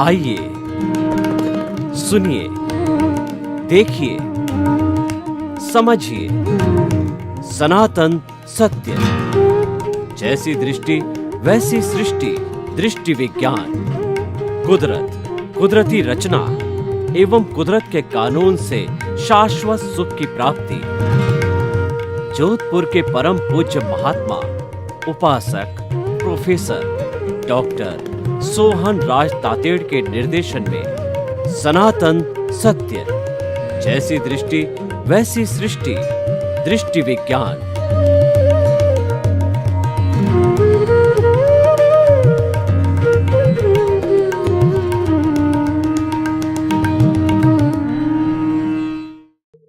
आइए, सुनिए, देखिए, समझिए सनातन सत्य। जैसी दृष्टि वैसी सृष्टि, दृष्टि विज्ञान। कुदरत, कुदरती रचना एवं कुदरत के कानून से शाश्वत सुख की प्राप्ति। जोधपुर के परम पूज्य महात्मा उपासक प्रोफेसर डॉक्टर सोहन राज तातेड़ के निर्देशन में सनातन सत्य। जैसी दृष्टि वैसी सृष्टि, दृष्टि विज्ञान।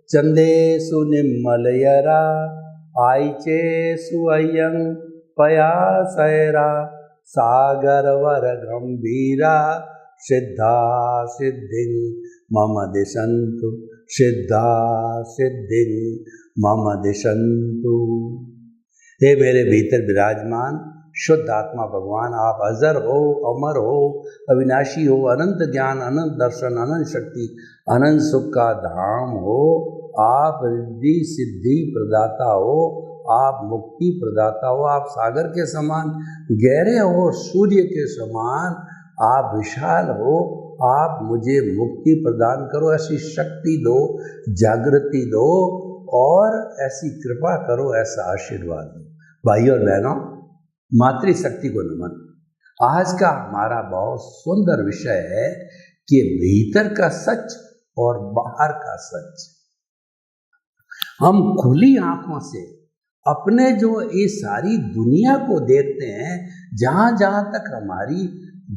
चंदेषु निम्मलयरा आयिचेषु अय्यं पयासैरा सागरवर गंभीरा सिद्धा सिद्धिं मम दिशन्तु, सिद्धा सिद्धिं मम दिशन्तु। हे मेरे भीतर विराजमान शुद्ध आत्मा भगवान, आप अजर हो, अमर हो, अविनाशी हो, अनंत ज्ञान, अनंत दर्शन, अनंत शक्ति, अनंत सुख का धाम हो। आप रिद्धि सिद्धि प्रदाता हो, आप मुक्ति प्रदाता हो, आप सागर के समान गहरे हो, सूर्य के समान आप विशाल हो। आप मुझे मुक्ति प्रदान करो, ऐसी शक्ति दो, जागृति दो और ऐसी कृपा करो, ऐसा आशीर्वाद दो। भाइयों और बहनों, मातृशक्ति को नमन। आज का हमारा बहुत सुंदर विषय है कि भीतर का सच और बाहर का सच। हम खुली आंखों से अपने जो ये सारी दुनिया को देखते हैं, जहां जहां तक हमारी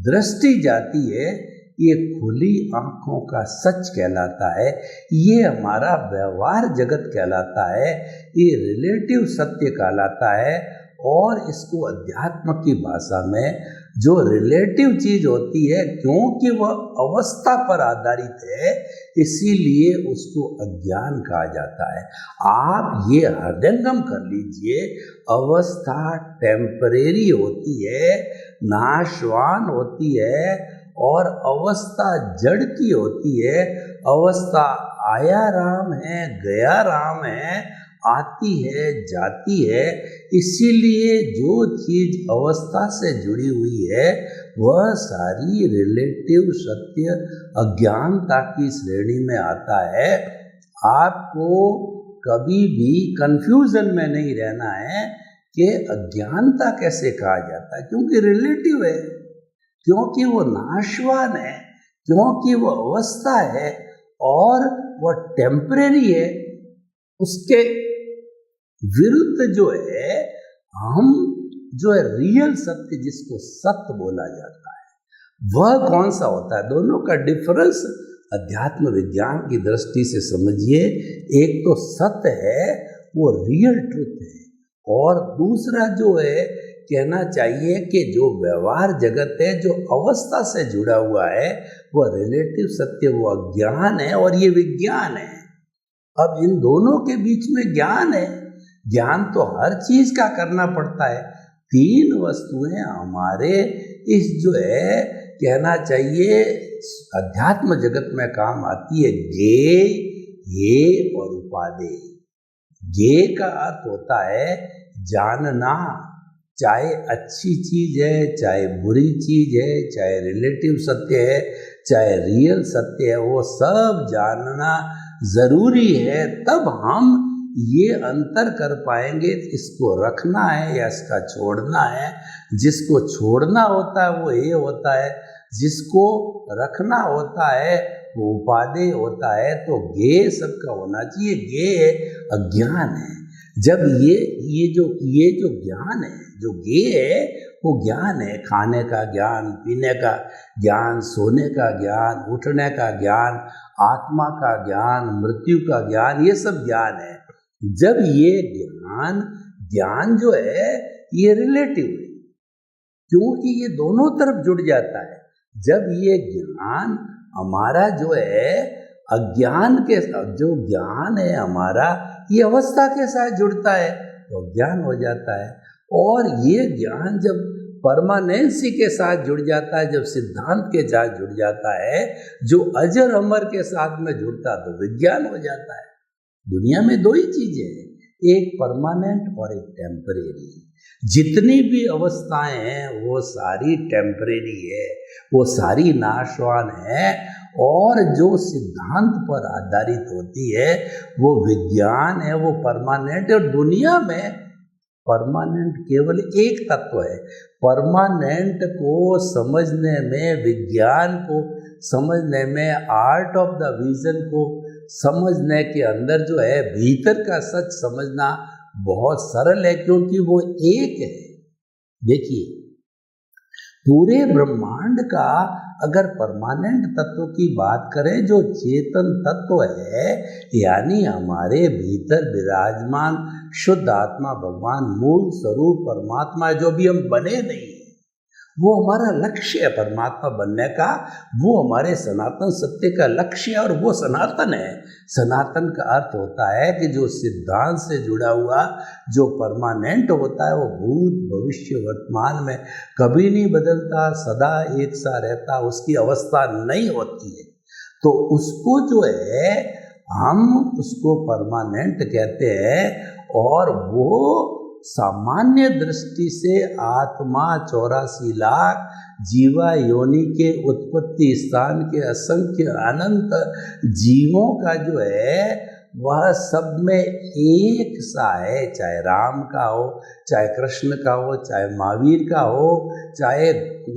दृष्टि जाती है, ये खुली आंखों का सच कहलाता है। ये हमारा व्यवहार जगत कहलाता है, ये रिलेटिव सत्य कहलाता है। और इसको अध्यात्म की भाषा में जो रिलेटिव चीज होती है, क्योंकि वह अवस्था पर आधारित है, इसीलिए उसको अज्ञान कहा जाता है। आप ये हृदयंगम कर लीजिए, अवस्था टेम्परेरी होती है, नाशवान होती है और अवस्था जड़ की होती है। अवस्था आया राम है, गया राम है, आती है, जाती है। इसीलिए जो चीज अवस्था से जुड़ी हुई है वह सारी रिलेटिव सत्य अज्ञानता की श्रेणी में आता है। आपको कभी भी कंफ्यूजन में नहीं रहना है कि अज्ञानता कैसे कहा जाता है, क्योंकि रिलेटिव है, क्योंकि वो नाशवान है, क्योंकि वो अवस्था है और वह टेम्परेरी है। उसके विरुद्ध जो है, हम जो है रियल सत्य, जिसको सत्य बोला जाता है, वह कौन सा होता है? दोनों का डिफरेंस अध्यात्म विज्ञान की दृष्टि से समझिए। एक तो सत्य है, वो रियल ट्रुथ है, और दूसरा जो है कहना चाहिए कि जो व्यवहार जगत है, जो अवस्था से जुड़ा हुआ है, वह रिलेटिव सत्य, वो अज्ञान है और ये विज्ञान है। अब इन दोनों के बीच में ज्ञान है। ज्ञान तो हर चीज का करना पड़ता है। तीन वस्तुएं हमारे इस जो है कहना चाहिए अध्यात्म जगत में काम आती है, ज्ञे, ये और उपादेय। ज्ञे का अर्थ होता है जानना, चाहे अच्छी चीज है, चाहे बुरी चीज है, चाहे रिलेटिव सत्य है, चाहे रियल सत्य है, वो सब जानना जरूरी है। तब हम ये अंतर कर पाएंगे, इसको रखना है या इसका छोड़ना है। जिसको छोड़ना होता है वो ये होता है, जिसको रखना होता है वो उपादेय होता है। तो ज्ञेय सबका होना चाहिए। ज्ञेय अज्ञान है। जब ये जो ज्ञान है, जो ज्ञेय है, वो ज्ञान है। खाने का ज्ञान, पीने का ज्ञान, सोने का ज्ञान, उठने का ज्ञान, आत्मा का ज्ञान, मृत्यु का ज्ञान, ये सब ज्ञान है। जब ये ज्ञान जो है ये रिलेटिव है, क्योंकि ये दोनों तरफ जुड़ जाता है। जब ये ज्ञान हमारा जो है अज्ञान के, जो ज्ञान है हमारा, ये अवस्था के साथ जुड़ता है तो ज्ञान हो जाता है। और ये ज्ञान जब परमानेंसी के साथ जुड़ जाता है, जब सिद्धांत के साथ जुड़ जाता है, जो अजर अमर के साथ में जुड़ता तो विज्ञान हो जाता है। दुनिया में दो ही चीजें हैं, एक परमानेंट और एक टेम्परेरी। जितनी भी अवस्थाएं हैं वो सारी टेम्परेरी है, वो सारी नाशवान है, और जो सिद्धांत पर आधारित होती है वो विज्ञान है, वो परमानेंट है। और दुनिया में परमानेंट केवल एक तत्व है। परमानेंट को समझने में, विज्ञान को समझने में, आर्ट ऑफ द विजन को समझने के अंदर जो है भीतर का सच समझना बहुत सरल है, क्योंकि वो एक है। देखिए, पूरे ब्रह्मांड का अगर परमानेंट तत्व की बात करें, जो चेतन तत्व है, यानी हमारे भीतर विराजमान शुद्ध आत्मा भगवान मूल स्वरूप परमात्मा, जो भी हम बने नहीं, वो हमारा लक्ष्य है परमात्मा बनने का, वो हमारे सनातन सत्य का लक्ष्य है, और वो सनातन है। सनातन का अर्थ होता है कि जो सिद्धांत से जुड़ा हुआ, जो परमानेंट होता है, वो भूत भविष्य वर्तमान में कभी नहीं बदलता, सदा एक सा रहता, उसकी अवस्था नहीं होती है। तो उसको जो है हम उसको परमानेंट कहते हैं, और वो सामान्य दृष्टि से आत्मा 84 लाख जीवा योनि के उत्पत्ति स्थान के असंख्य अनंत जीवों का जो है वह सब में एक सा है, चाहे राम का हो, चाहे कृष्ण का हो, चाहे महावीर का हो, चाहे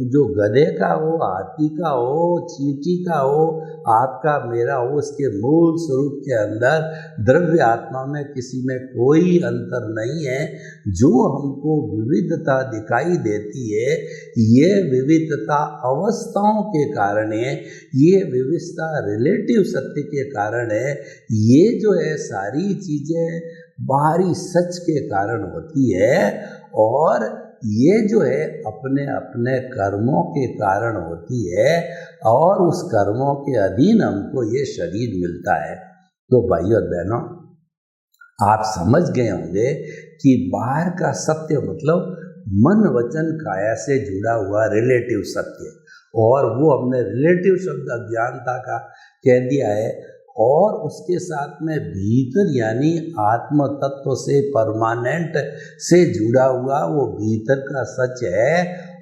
जो गधे का हो, हाथी का हो, चींटी का हो, आपका मेरा हो, उसके मूल स्वरूप के अंदर द्रव्य आत्मा में किसी में कोई अंतर नहीं है। जो हमको विविधता दिखाई देती है, ये विविधता अवस्थाओं के कारण है, ये विविधता रिलेटिव सत्य के कारण है, ये जो है सारी चीजें बाहरी सच के कारण होती है, और ये जो है अपने अपने कर्मों के कारण होती है, और उस कर्मों के अधीन हमको ये शरीर मिलता है। तो भाइयों और बहनों, आप समझ गए होंगे कि बाहर का सत्य मतलब मन वचन काया से जुड़ा हुआ रिलेटिव सत्य, और वो हमने रिलेटिव शब्द अज्ञानता का कह दिया है, और उसके साथ में भीतर यानी आत्म तत्व से परमानेंट से जुड़ा हुआ वो भीतर का सच है,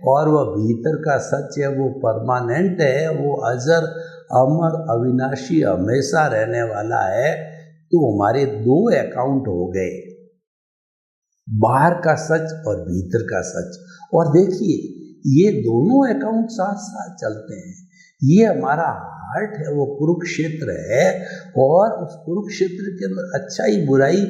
और वह भीतर का सच है, वो परमानेंट है, वो अजर अमर अविनाशी हमेशा रहने वाला है। तो हमारे दो अकाउंट हो गए, बाहर का सच और भीतर का सच। और देखिए, ये दोनों अकाउंट साथ साथ चलते हैं। ये हमारा हार्ट है, वो कुरुक्षेत्र है, और उस कुरुक्षेत्र के अंदर अच्छाई बुराई,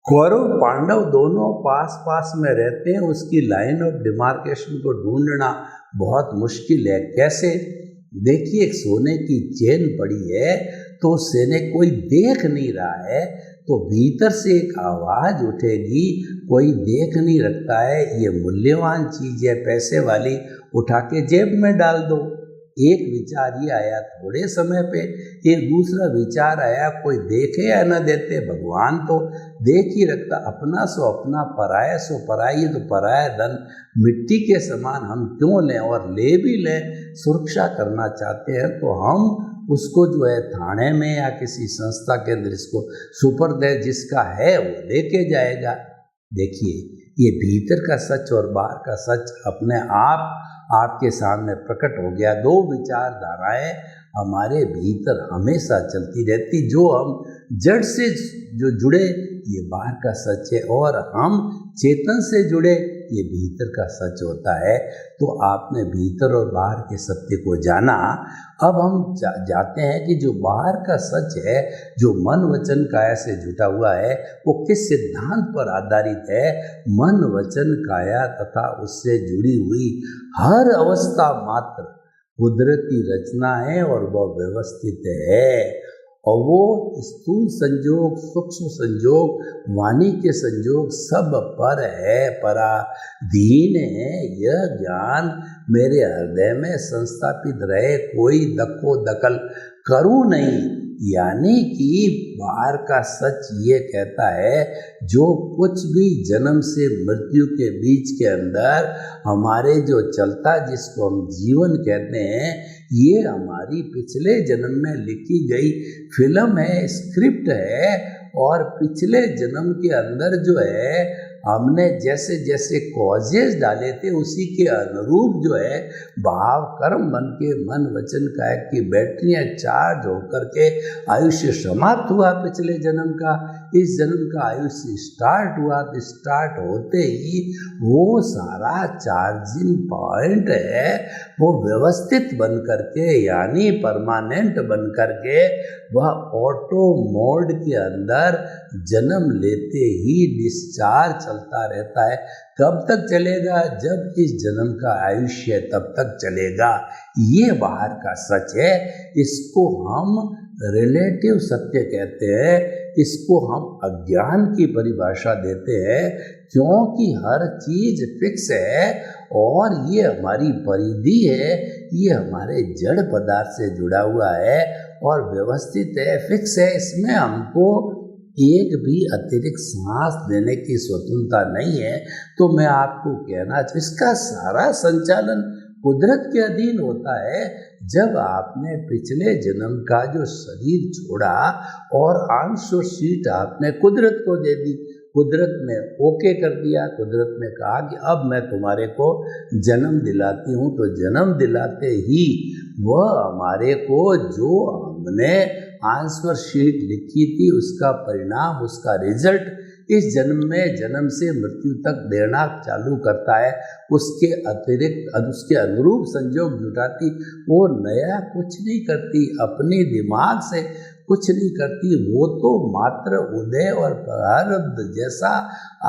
कौरव पांडव दोनों पास पास में रहते हैं। उसकी लाइन ऑफ डिमार्केशन को ढूंढना बहुत मुश्किल है। कैसे? देखिए, एक सोने की चेन पड़ी है, तो सेने कोई देख नहीं रहा है, तो भीतर से एक आवाज उठेगी, कोई देख नहीं रखता है, ये मूल्यवान चीज है, पैसे वाली, उठा के जेब में डाल दो। एक विचार ये आया थोड़े समय पे, एक दूसरा विचार आया, कोई देखे या न देते, भगवान तो देख ही रखता, अपना सो अपना, पराया सो पराई। तो पराया धन मिट्टी के समान हम क्यों लें, और ले भी लें, सुरक्षा करना चाहते हैं तो हम उसको जो है थाने में या किसी संस्था के अंदर इसको सुपर्द है, जिसका है वो लेके जाएगा। देखिए, ये भीतर का सच और बाहर का सच अपने आप आपके सामने प्रकट हो गया। दो विचारधाराएं हमारे भीतर हमेशा चलती रहती। जो हम जड़ से जो जुड़े, ये बाहर का सच है, और हम चेतन से जुड़े, ये भीतर का सच होता है। तो आपने भीतर और बाहर के सत्य को जाना। अब हम जाते हैं कि जो बाहर का सच है, जो मन वचन काया से जुटा हुआ है, वो किस सिद्धांत पर आधारित है? मन वचन काया तथा उससे जुड़ी हुई हर अवस्था मात्र कुदरती रचना है, और वह व्यवस्थित है, और वो स्थूल संयोग, सूक्ष्म संयोग, वाणी के संयोग सब पर है, पराधीन है। यह ज्ञान मेरे हृदय में संस्थापित रहे, कोई दखो दखल करूं नहीं, यानी कि बाहर का सच ये कहता है जो कुछ भी जन्म से मृत्यु के बीच के अंदर हमारे जो चलता जिसको हम जीवन कहते हैं, ये हमारी पिछले जन्म में लिखी गई फिल्म है, स्क्रिप्ट है। और पिछले जन्म के अंदर जो है हमने जैसे जैसे कॉजेज डाले थे उसी के अनुरूप जो है भाव कर्म बन के मन वचन काया की बैटरियां चार्ज होकर के आयुष्य समाप्त हुआ पिछले जन्म का। इस जन्म का आयुष्य स्टार्ट हुआ तो स्टार्ट होते ही वो सारा चार्जिंग पॉइंट है वो व्यवस्थित बन करके यानी परमानेंट बन करके वह ऑटो मोड के अंदर जन्म लेते ही डिस्चार्ज चलता रहता है। कब तक चलेगा? जब इस जन्म का आयुष्य है तब तक चलेगा। ये बाहर का सच है। इसको हम रिलेटिव सत्य कहते हैं, इसको हम अज्ञान की परिभाषा देते हैं, क्योंकि हर चीज फिक्स है और ये हमारी परिधि है, ये हमारे जड़ पदार्थ से जुड़ा हुआ है और व्यवस्थित है, फिक्स है। इसमें हमको एक भी अतिरिक्त सांस देने की स्वतंत्रता नहीं है। तो मैं आपको कहना चाहिए इसका सारा संचालन कुदरत के अधीन होता है। जब आपने पिछले जन्म का जो शरीर छोड़ा और अंश और सीट आपने कुदरत को दे दी, कुदरत ने ओके कर दिया, कुदरत ने कहा कि अब मैं तुम्हारे को जन्म दिलाती हूँ, तो जन्म दिलाते ही वह हमारे को जो हमने आंसर शीट लिखी थी उसका परिणाम, उसका रिजल्ट इस जन्म में जन्म से मृत्यु तक देना चालू करता है। उसके अतिरिक्त उसके अनुरूप संयोग जुटाती, वो नया कुछ नहीं करती, अपने दिमाग से कुछ नहीं करती। वो तो मात्र उदय और प्रारब्ध जैसा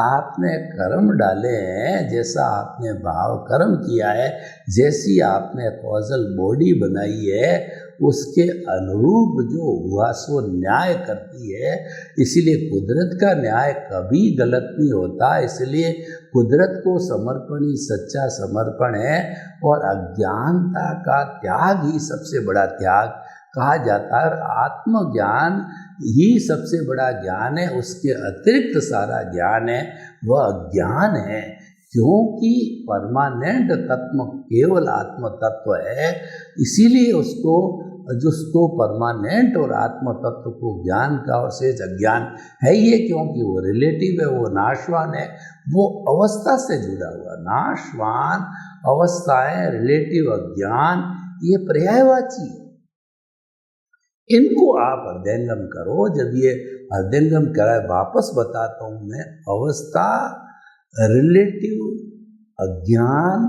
आपने कर्म डाले हैं, जैसा आपने भाव कर्म किया है, जैसी आपने कॉजल बॉडी बनाई है, उसके अनुरूप जो हुआ सो न्याय करती है। इसीलिए कुदरत का न्याय कभी गलत नहीं होता। इसलिए कुदरत को समर्पण ही सच्चा समर्पण है और अज्ञानता का त्याग ही सबसे बड़ा त्याग कहा जाता है। आत्मज्ञान ही सबसे बड़ा ज्ञान है, उसके अतिरिक्त सारा ज्ञान है वह अज्ञान है, क्योंकि परमानेंट तत्व केवल आत्म तत्व है। इसीलिए उसको परमानेंट और आत्म तत्व को ज्ञान का और शेष अज्ञान है ये, क्योंकि वो रिलेटिव है, वो नाशवान है, वो अवस्था से जुड़ा हुआ। नाशवान अवस्थाएं, रिलेटिव अज्ञान, ये पर्यायवाची है। इनको आप हृदयंगम करो। जब ये हृदयंगम कराए, वापस बताता हूँ मैं, अवस्था, रिलेटिव अज्ञान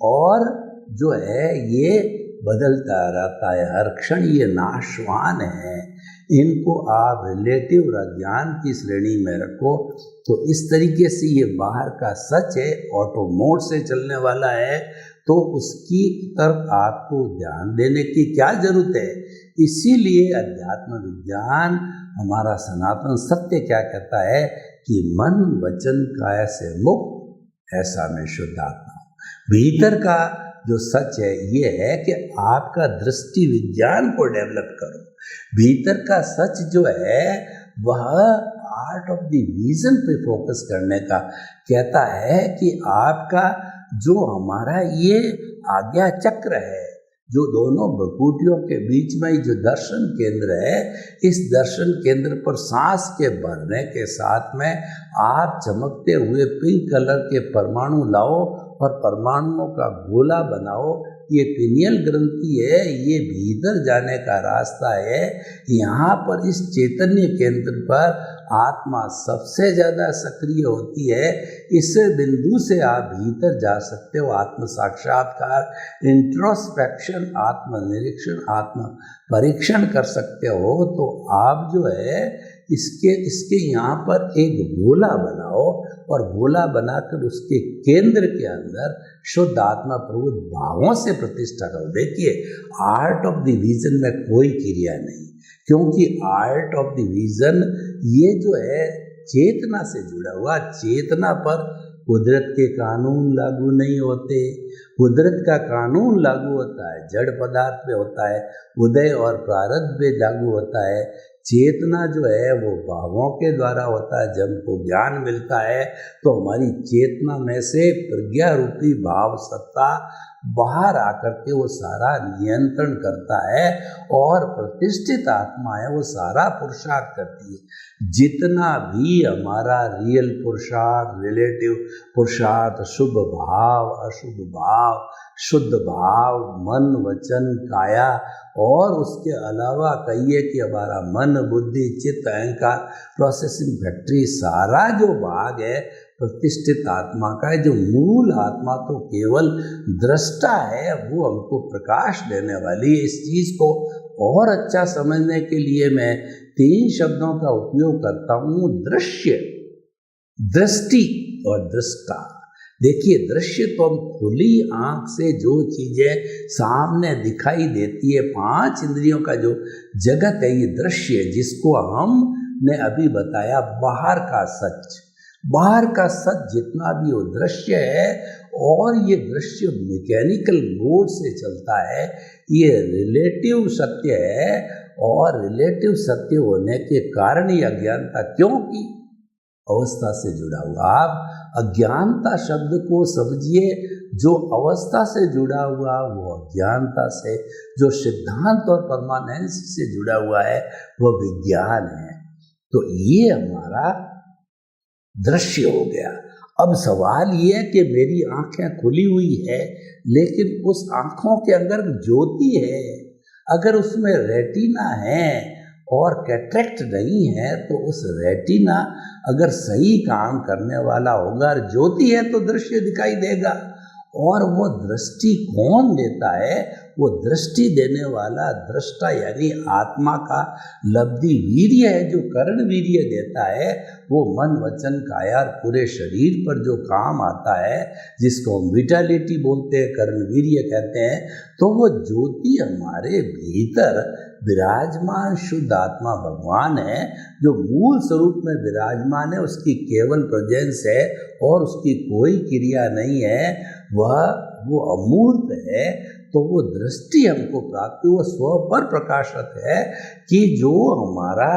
और जो है ये बदलता रहता है हर क्षण, ये नाशवान है। इनको आप रिलेटिव और अज्ञान की श्रेणी में रखो। तो इस तरीके से ये बाहर का सच है, ऑटो मोड से चलने वाला है, तो उसकी तरफ आपको ध्यान देने की क्या जरूरत है। इसीलिए अध्यात्म विज्ञान हमारा सनातन सत्य क्या कहता है कि मन वचन काया से मुक्त, ऐसा में शुद्ध आत्मा हो। भीतर का जो सच है ये है कि आपका दृष्टि विज्ञान को डेवलप करो। भीतर का सच जो है वह आर्ट ऑफ द विजन पे फोकस करने का कहता है कि आपका जो हमारा ये आज्ञा चक्र है, जो दोनों भ्रुकुटियों के बीच में ही जो दर्शन केंद्र है, इस दर्शन केंद्र पर सांस के भरने के साथ में आप चमकते हुए पिंक कलर के परमाणु लाओ और परमाणुओं का गोला बनाओ। ये पिनियल ग्रंथि है, ये भीतर जाने का रास्ता है। यहाँ पर इस चैतन्य केंद्र पर आत्मा सबसे ज़्यादा सक्रिय होती है। इस बिंदु से आप भीतर जा सकते हो। आत्म साक्षात्कार, इंट्रोस्पेक्शन, आत्मनिरीक्षण, आत्म परीक्षण कर सकते हो। तो आप जो है इसके यहाँ पर एक गोला बनाओ और गोला बनाकर उसके केंद्र के अंदर शुद्ध आत्मा प्रभुत भावों से प्रतिष्ठा करो। देखिए, आर्ट ऑफ द विजन में कोई क्रिया नहीं, क्योंकि आर्ट ऑफ द विजन ये जो है चेतना से जुड़ा हुआ, चेतना पर कुदरत के कानून लागू नहीं होते। कुदरत का कानून लागू होता है जड़ पदार्थ पे होता है, उदय और प्रारब्ध पे लागू होता है। चेतना जो है वो भावों के द्वारा होता है। जब हमको ज्ञान मिलता है तो हमारी चेतना में से प्रज्ञा रूपी भाव सत्ता बाहर आकर के वो सारा नियंत्रण करता है और प्रतिष्ठित आत्मा है वो सारा पुरुषार्थ करती है। जितना भी हमारा रियल पुरुषार्थ, रिलेटिव पुरुषार्थ, शुभ भाव, अशुभ भाव, शुद्ध भाव, मन, वचन, काया और उसके अलावा कहिए कि हमारा मन, बुद्धि, चित्त, अहंकार, प्रोसेसिंग फैक्ट्री, सारा जो भाग है प्रतिष्ठित आत्मा का है। जो मूल आत्मा तो केवल दृष्टा है, वो हमको प्रकाश देने वाली है। इस चीज को और अच्छा समझने के लिए मैं 3 शब्दों का उपयोग करता हूँ, दृश्य, दृष्टि और दृष्टा। देखिए, दृश्य तो हम खुली आंख से जो चीजें सामने दिखाई देती है, 5 इंद्रियों का जो जगत है, ये दृश्य, जिसको हमने अभी बताया बाहर का सच। बाहर का सच जितना भी वो दृश्य है, और ये दृश्य मैकेनिकल मोड से चलता है, ये रिलेटिव सत्य है। और रिलेटिव सत्य होने के कारण ही अज्ञानता, क्योंकि अवस्था से जुड़ा हुआ। आप अज्ञानता शब्द को समझिए, जो अवस्था से जुड़ा हुआ वो अज्ञानता से, जो सिद्धांत और परमानेंस से जुड़ा हुआ है वो विज्ञान है। तो ये हमारा दृश्य हो गया। अब सवाल ये है कि मेरी आंखें खुली हुई है, लेकिन उस आंखों के अंदर ज्योति है, अगर उसमें रेटिना है और कैटरेक्ट नहीं है, तो उस रेटिना अगर सही काम करने वाला होगा और ज्योति है तो दृश्य दिखाई देगा। और वो दृष्टि कौन देता है? वो दृष्टि देने वाला दृष्टा यानी आत्मा का लब्धि वीर्य है, जो कर्ण वीर्य देता है। वो मन, वचन, काया पूरे शरीर पर जो काम आता है, जिसको हम विटालिटी बोलते हैं, कर्ण वीर्य कहते हैं। तो वो ज्योति हमारे भीतर विराजमान शुद्ध आत्मा भगवान है, जो मूल स्वरूप में विराजमान है। उसकी केवल प्रेजेंस है और उसकी कोई क्रिया नहीं है, वो अमूर्त है। तो वो दृष्टि हमको प्राप्त, वो स्व पर प्रकाशक है कि जो हमारा,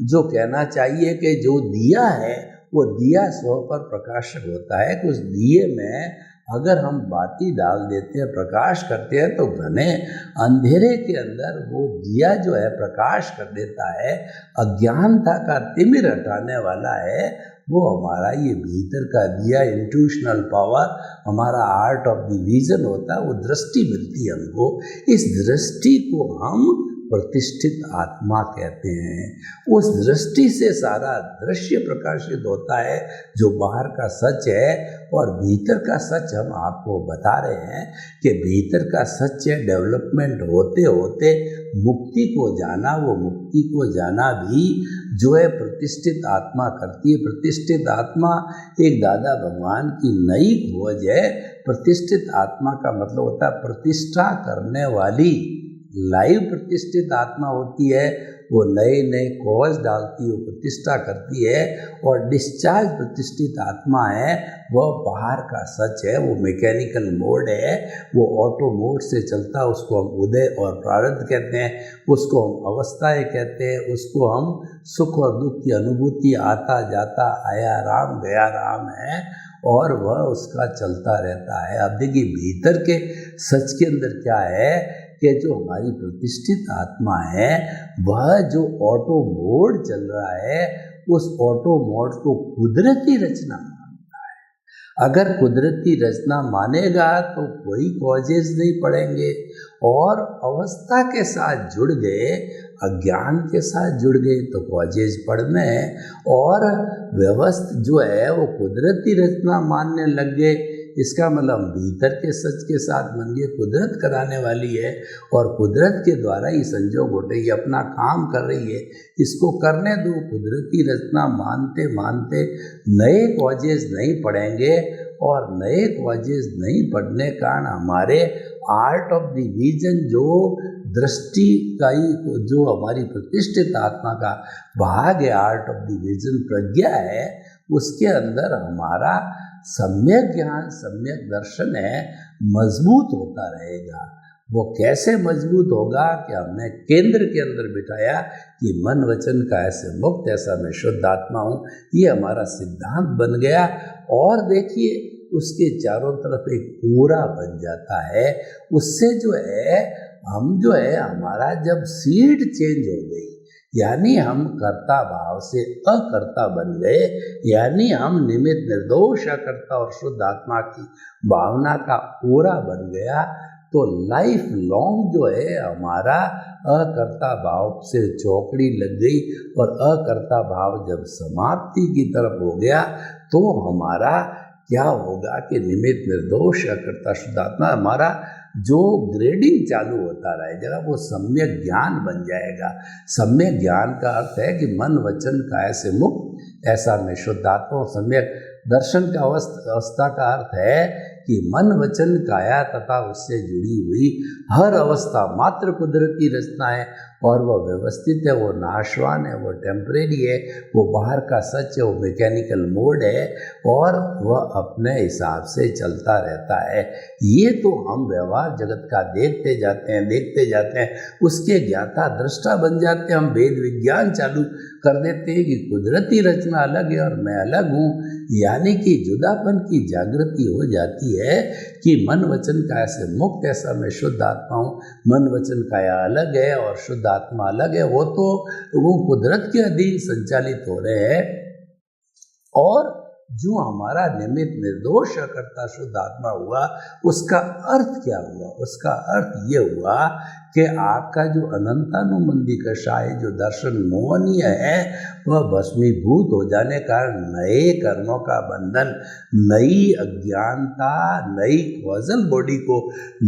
जो कहना चाहिए कि जो दिया है, वो दिया स्व पर प्रकाशक होता है। उस दिए में अगर हम बाती डाल देते हैं, प्रकाश करते हैं, तो घने अंधेरे के अंदर वो दिया जो है प्रकाश कर देता है। अज्ञानता का तिमिर हटाने वाला है वो हमारा ये भीतर का दिया, इंट्यूशनल पावर, हमारा आर्ट ऑफ द विजन होता है। वो दृष्टि मिलती है हमको। इस दृष्टि को हम प्रतिष्ठित आत्मा कहते हैं। उस दृष्टि से सारा दृश्य प्रकाशित होता है, जो बाहर का सच है। और भीतर का सच हम आपको बता रहे हैं कि भीतर का सच है। डेवलपमेंट होते होते मुक्ति को जाना, वो मुक्ति को जाना भी जो है प्रतिष्ठित आत्मा करती है। प्रतिष्ठित आत्मा एक दादा भगवान की नई खोज है। प्रतिष्ठित आत्मा का मतलब होता है प्रतिष्ठा करने वाली। लाइव प्रतिष्ठित आत्मा होती है, वो नए नए कॉज डालती है, वो प्रतिष्ठा करती है। और डिस्चार्ज प्रतिष्ठित आत्मा है, वह बाहर का सच है, वो मैकेनिकल मोड है, वो ऑटो मोड से चलता है। उसको हम उदय और प्रारब्ध कहते हैं, उसको हम अवस्थाएं कहते हैं, उसको हम सुख और दुख की अनुभूति, आता जाता, आया राम गया राम है, और वह उसका चलता रहता है। अब देखिए, भीतर के सच के अंदर क्या है कि जो हमारी प्रतिष्ठित आत्मा है, वह जो ऑटो मोड चल रहा है, उस ऑटो मोड को कुदरती रचना मानता है। अगर कुदरती रचना मानेगा तो कोई कॉजेज नहीं पड़ेंगे, और अवस्था के साथ जुड़ गए, अज्ञान के साथ जुड़ गए तो कॉजेज पड़ने हैं। और व्यवस्था जो है वो कुदरती रचना मानने लग गए, इसका मतलब भीतर के सच के साथ मन ये कुदरत कराने वाली है, और कुदरत के द्वारा ही संजोग होते, ये अपना काम कर रही है, इसको करने दो। कुदरती रचना मानते मानते नए कॉजेज नहीं पड़ेंगे, और नए कॉजेज नहीं पड़ने के कारण हमारे आर्ट ऑफ द विजन, जो दृष्टि का ही जो हमारी प्रतिष्ठित आत्मा का भाग है, आर्ट ऑफ द विजन प्रज्ञा है, उसके अंदर हमारा सम्यक ज्ञान सम्यक दर्शन है मजबूत होता रहेगा। वो कैसे मजबूत होगा कि हमने केंद्र के अंदर बिठाया कि मन वचन काया से मुक्त, ऐसा मैं शुद्ध आत्मा हूँ, ये हमारा सिद्धांत बन गया। और देखिए उसके चारों तरफ एक पूरा बन जाता है। उससे जो है हम जो है हमारा जब सीड चेंज हो गई, यानी हम कर्ता भाव से अकर्ता बन गए, यानी हम निमित्त निर्दोष अकर्ता और शुद्ध आत्मा की भावना का पूरा बन गया, तो लाइफ लॉन्ग जो है हमारा अकर्ता भाव से चौकड़ी लग गई। और अकर्ता भाव जब समाप्ति की तरफ हो गया तो हमारा क्या होगा कि निमित्त निर्दोष अकर्ता शुद्ध आत्मा हमारा जो ग्रेडिंग चालू होता रहेगा वो सम्यक ज्ञान बन जाएगा। सम्यक ज्ञान का अर्थ है कि मन वचन काया से मुक्त, ऐसा मैं शुद्ध आत्मा हूँ। सम्यक दर्शन का अवस्था का अर्थ है कि मन वचन काया तथा उससे जुड़ी हुई हर अवस्था मात्र कुदरती रचना है और वह व्यवस्थित है, वो नाशवान है, वो टेम्परेरी है, वो बाहर का सच है, वो मैकेनिकल मोड है और वह अपने हिसाब से चलता रहता है। ये तो हम व्यवहार जगत का देखते जाते हैं, उसके ज्ञाता दृष्टा बन जाते हैं। हम वेद विज्ञान चालू कर देते हैं कि कुदरती रचना अलग है और मैं अलग हूँ, यानी कि जुदापन की जागृति हो जाती है कि मन वचन काया से मुक्त, ऐसा मैं शुद्ध आत्मा हूँ। मन वचन काया अलग है और शुद्ध आत्मा अलग है, वो कुदरत के अधीन संचालित हो रहे हैं। और जो हमारा निमित्त निर्दोष अकर्ता शुद्ध आत्मा हुआ, उसका अर्थ क्या हुआ? उसका अर्थ ये हुआ कि आपका जो अनंतानुबंधी कषाय जो दर्शन मोहनीय है वह भस्मीभूत हो जाने का नए कर्मों का बंधन, नई अज्ञानता, नई कॉजल बॉडी को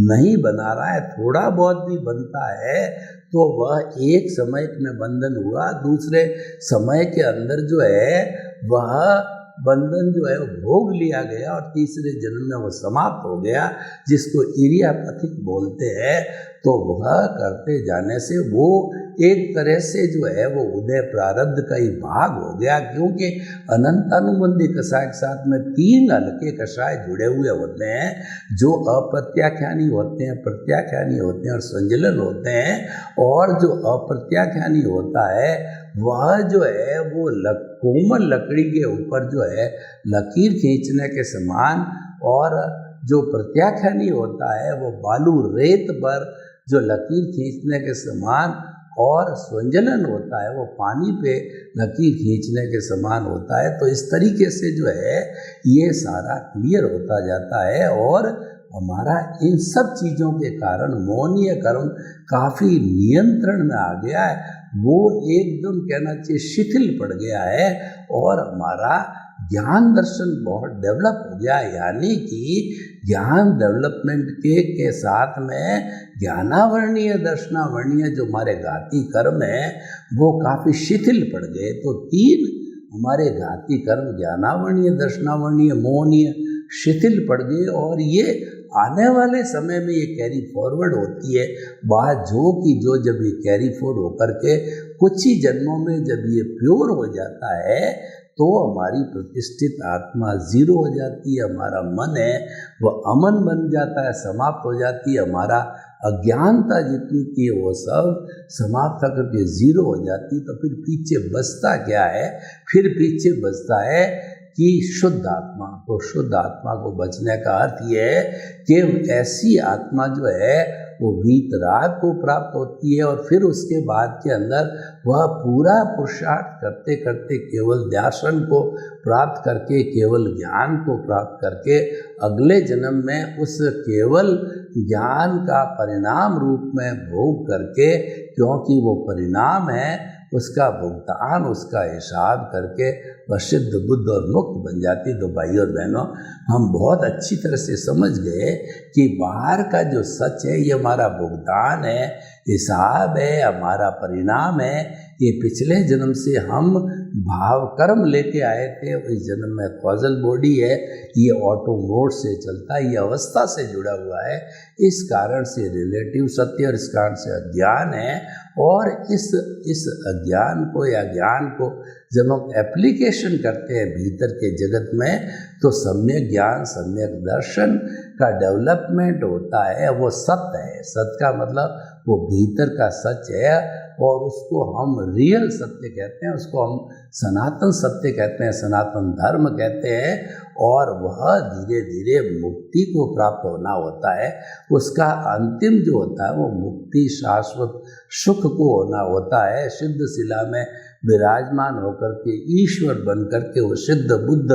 नहीं बना रहा है। थोड़ा बहुत भी बनता है तो वह एक समय में बंधन हुआ, दूसरे समय के अंदर जो है वह बंधन जो है वो भोग लिया गया और तीसरे जन्म में वो समाप्त हो गया, जिसको इरियापथिक बोलते हैं। तो वह करते जाने से वो एक तरह से जो है वो उदय प्रारब्ध का ही भाग हो गया, क्योंकि अनंतानुबंधी कषाय के साथ में 3 हल्के कषाय जुड़े हुए होते हैं जो अप्रत्याख्यानी होते हैं, प्रत्याख्यानी होते हैं और संजलन होते हैं। और जो अप्रत्याख्यानी होता है वह जो है वो कोमल लकड़ी के ऊपर जो है लकीर खींचने के समान, और जो प्रत्याख्यानी होता है वो बालू रेत पर जो लकीर खींचने के समान, और स्वंजलन होता है वो पानी पे लकीर खींचने के समान होता है। तो इस तरीके से जो है ये सारा क्लियर होता जाता है और हमारा इन सब चीज़ों के कारण मोहनीय कर्म काफ़ी नियंत्रण में आ गया है, वो एकदम कहना चाहिए शिथिल पड़ गया है और हमारा ज्ञान दर्शन बहुत डेवलप हो गया। यानी कि ज्ञान डेवलपमेंट के साथ में ज्ञानावर्णीय दर्शनावर्णीय जो हमारे घाती कर्म है वो काफ़ी शिथिल पड़ गए। तो 3 हमारे घाती कर्म ज्ञानावर्णीय, दर्शनावर्णीय, मोहनीय शिथिल पड़ गए और ये आने वाले समय में ये कैरी फॉरवर्ड होती है बात जो जब ये कैरी फॉरवर्ड होकर के कुछ ही जन्मों में जब ये प्योर हो जाता है तो हमारी प्रतिष्ठित आत्मा 0 हो जाती है, हमारा मन है वह अमन बन जाता है, समाप्त हो जाती है, हमारा अज्ञानता जितनी थी वो सब समाप्त होकर के 0 हो जाती। तो फिर पीछे बचता क्या है? फिर पीछे बचता है कि शुद्ध आत्मा। तो शुद्ध आत्मा को बचने का अर्थ ये है कि ऐसी आत्मा जो है वो वीतराग को प्राप्त होती है और फिर उसके बाद के अंदर वह पूरा पुरुषार्थ करते करते केवल दर्शन को प्राप्त करके, केवल ज्ञान को प्राप्त करके अगले जन्म में उस केवल ज्ञान का परिणाम रूप में भोग करके, क्योंकि वो परिणाम है उसका भुगतान, उसका हिसाब करके वह सिद्ध बुद्ध और मुक्त बन जाती। तो भाई और बहनों, हम बहुत अच्छी तरह से समझ गए कि बाहर का जो सच है ये हमारा भुगतान है, हिसाब है, हमारा परिणाम है। ये पिछले जन्म से हम भाव कर्म लेके आए थे, इस जन्म में कॉजल बॉडी है, ये ऑटो मोड से चलता है, ये अवस्था से जुड़ा हुआ है। इस कारण से रिलेटिव सत्य और इस कारण से अज्ञान है। और इस अज्ञान को या ज्ञान को जब हम एप्लीकेशन करते हैं भीतर के जगत में, तो सम्यक ज्ञान सम्यक दर्शन का डेवलपमेंट होता है। वो सत्य है, सत्य का मतलब वो भीतर का सच है, और उसको हम रियल सत्य कहते हैं, उसको हम सनातन सत्य कहते हैं, सनातन धर्म कहते हैं। और वह धीरे धीरे मुक्ति को प्राप्त होना होता है। उसका अंतिम जो होता है वो मुक्ति शाश्वत सुख को होना होता है। सिद्ध शिला में विराजमान होकर के ईश्वर बन करके वो सिद्ध बुद्ध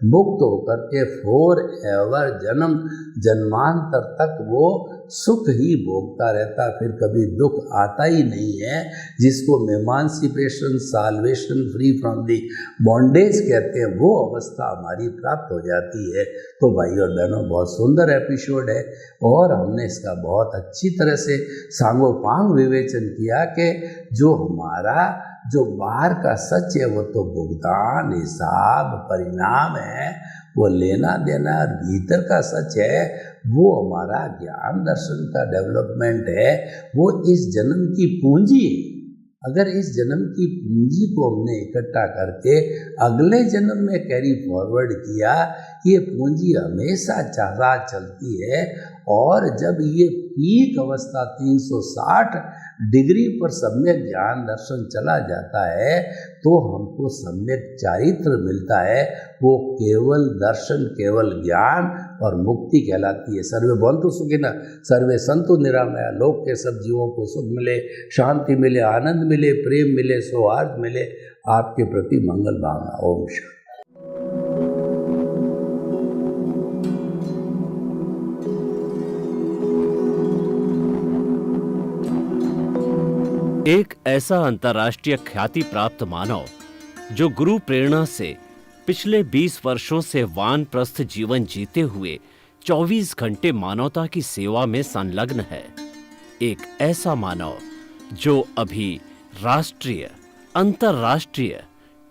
मुक्त होकर के फॉर एवर जन्म जन्मांतर तक वो सुख ही भोगता रहता, फिर कभी दुख आता ही नहीं है, जिसको emancipation salvation free from the bondage कहते हैं। वो अवस्था हमारी प्राप्त हो जाती है। तो भाई और बहनों, बहुत सुंदर एपिसोड है और हमने इसका बहुत अच्छी तरह से सांगोपांग विवेचन किया कि जो हमारा जो बाहर का सच है वो तो भुगतान हिसाब परिणाम है, वो लेना देना, और भीतर का सच है वो हमारा ज्ञान दर्शन का डेवलपमेंट है। वो इस जन्म की पूंजी है। अगर इस जन्म की पूंजी को हमने इकट्ठा करके अगले जन्म में कैरी फॉरवर्ड किया, ये पूंजी हमेशा चारा चलती है। और जब ये पीक अवस्था 360 डिग्री पर सम्यक ज्ञान दर्शन चला जाता है, तो हमको सम्यक चारित्र मिलता है। वो केवल दर्शन, केवल ज्ञान और मुक्ति कहलाती है। सर्वे भवन्तु सुखिनः, सर्वे सन्तु निरामया। लोक के सब जीवों को सुख मिले, शांति मिले, आनंद मिले, प्रेम मिले, सौहार्द मिले। आपके प्रति मंगल भावना। ओम शांति। एक ऐसा अंतर्राष्ट्रीय ख्याति प्राप्त मानव जो गुरु प्रेरणा से पिछले 20 वर्षों से वानप्रस्थ जीवन जीते हुए 24 घंटे मानवता की सेवा में संलग्न है। एक ऐसा मानव जो अभी राष्ट्रीय, अंतर्राष्ट्रीय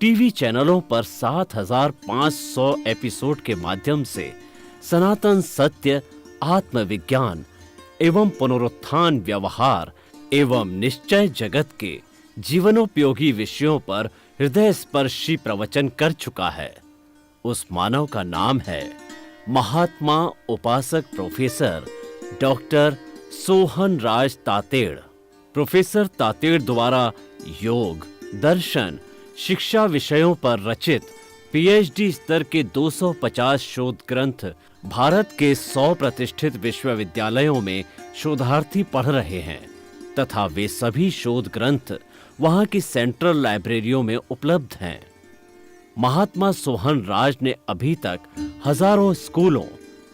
टीवी चैनलों पर 7,500 एपिसोड के माध्यम से सनातन सत्य, आत्मविज्ञान एवं पुनरुत्थान व्यवहार एवं निश्चय जगत के जीवनोपयोगी विषयों पर हृदय स्पर्शी प्रवचन कर चुका है। उस मानव का नाम है महात्मा उपासक प्रोफेसर डॉक्टर सोहन राज तातेड़। प्रोफेसर तातेड़ द्वारा योग, दर्शन, शिक्षा विषयों पर रचित पीएचडी स्तर के 250 शोध ग्रंथ भारत के 100 प्रतिष्ठित विश्वविद्यालयों में शोधार्थी पढ़ रहे हैं तथा वे सभी शोध ग्रंथ वहां की सेंट्रल लाइब्रेरियों में उपलब्ध हैं। महात्मा सोहन राज ने अभी तक हजारों स्कूलों,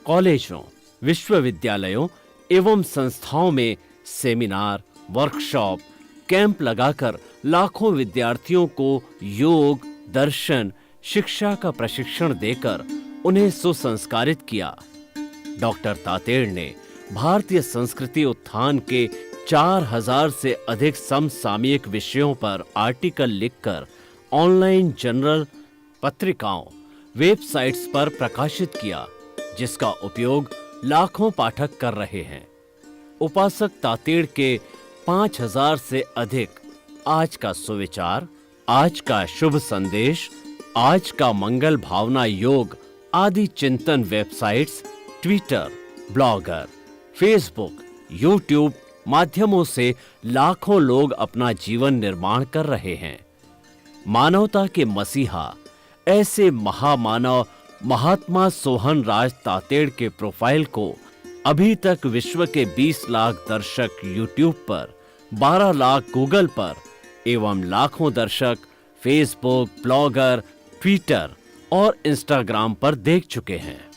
कॉलेजों, विश्वविद्यालयों एवं संस्थाओं में सेमिनार, वर्कशॉप, कैंप लगाकर लाखों विद्यार्थियों को योग, दर्शन, शिक्षा का प्रशिक्षण देकर उन्हें सुसंस्कारित किया। डॉक्टर तातेड़ ने भारतीय संस्कृति उत्थान के 4000 से अधिक समसामयिक विषयों पर आर्टिकल लिखकर ऑनलाइन जर्नल, पत्रिकाओं, वेबसाइट्स पर प्रकाशित किया, जिसका उपयोग लाखों पाठक कर रहे हैं। उपासक तातेड़ के 5000 से अधिक आज का सुविचार, आज का शुभ संदेश, आज का मंगल भावना योग आदि चिंतन websites, Twitter, blogger, Facebook, YouTube माध्यमों से लाखों लोग अपना जीवन निर्माण कर रहे हैं। मानवता के मसीहा ऐसे महामानव महात्मा सोहन राज तातेड़ के प्रोफाइल को अभी तक विश्व के 20 लाख दर्शक यूट्यूब पर, 12 लाख गूगल पर एवं लाखों दर्शक फेसबुक, ब्लॉगर, ट्विटर और इंस्टाग्राम पर देख चुके हैं।